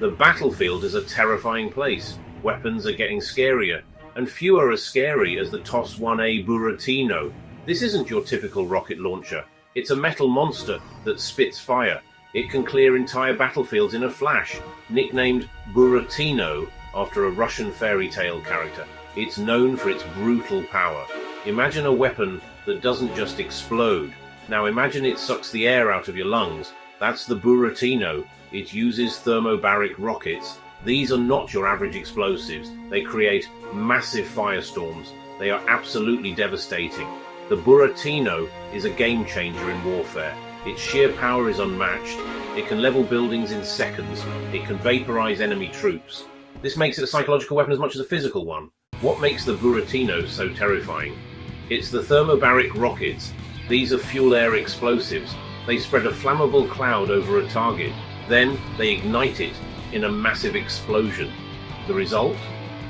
The battlefield is a terrifying place. Weapons are getting scarier, and few are as scary as the TOS-1A Buratino. This isn't your typical rocket launcher. It's a metal monster that spits fire. It can clear entire battlefields in a flash. Nicknamed Buratino after a Russian fairy tale character, it's known for its brutal power. Imagine a weapon that doesn't just explode. Now imagine it sucks the air out of your lungs. That's the Buratino. It uses thermobaric rockets. These are not your average explosives. They create massive firestorms. They are absolutely devastating. The Buratino is a game changer in warfare. Its sheer power is unmatched. It can level buildings in seconds. It can vaporize enemy troops. This makes it a psychological weapon as much as a physical one. What makes the Buratino so terrifying? It's the thermobaric rockets. These are fuel-air explosives. They spread a flammable cloud over a target. Then they ignite it in a massive explosion. The result?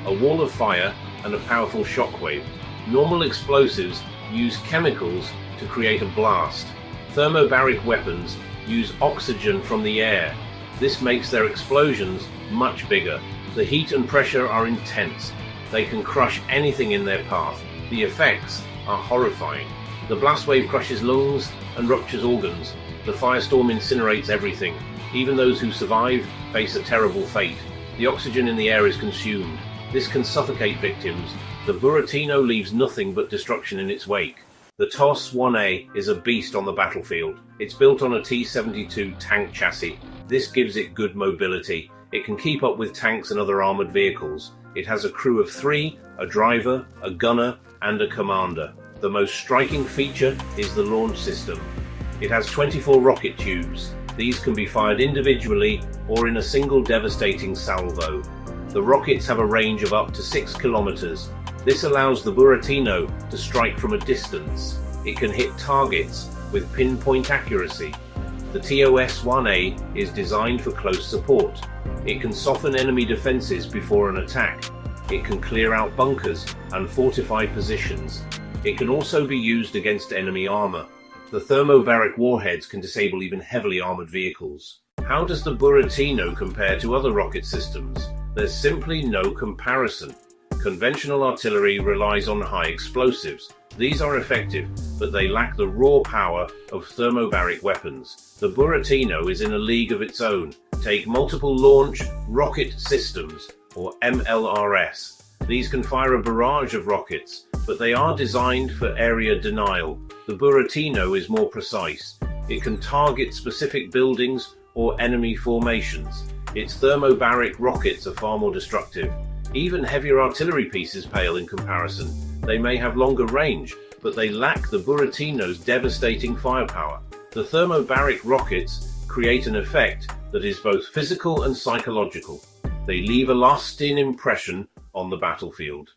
A wall of fire and a powerful shockwave. Normal explosives use chemicals to create a blast. Thermobaric weapons use oxygen from the air. This makes their explosions much bigger. The heat and pressure are intense. They can crush anything in their path. The effects are horrifying. The blast wave crushes lungs and ruptures organs. The firestorm incinerates everything. Even those who survive face a terrible fate. The oxygen in the air is consumed. This can suffocate victims. The Buratino leaves nothing but destruction in its wake. The TOS-1A is a beast on the battlefield. It's built on a T-72 tank chassis. This gives it good mobility. It can keep up with tanks and other armoured vehicles. It has a crew of 3, a driver, a gunner, and a commander. The most striking feature is the launch system. It has 24 rocket tubes. These can be fired individually or in a single devastating salvo. The rockets have a range of up to 6 kilometers. This allows the Buratino to strike from a distance. It can hit targets with pinpoint accuracy. The TOS-1A is designed for close support. It can soften enemy defenses before an attack. It can clear out bunkers and fortify positions. It can also be used against enemy armor. The thermobaric warheads can disable even heavily armored vehicles. How does the Buratino compare to other rocket systems? There's simply no comparison. Conventional artillery relies on high explosives. These are effective, but they lack the raw power of thermobaric weapons. The Buratino is in a league of its own. Take multiple launch rocket systems, or MLRS. These can fire a barrage of rockets, but they are designed for area denial. The Buratino is more precise. It can target specific buildings or enemy formations. Its thermobaric rockets are far more destructive. Even heavier artillery pieces pale in comparison. They may have longer range, but they lack the Buratino's devastating firepower. The thermobaric rockets create an effect that is both physical and psychological. They leave a lasting impression on the battlefield.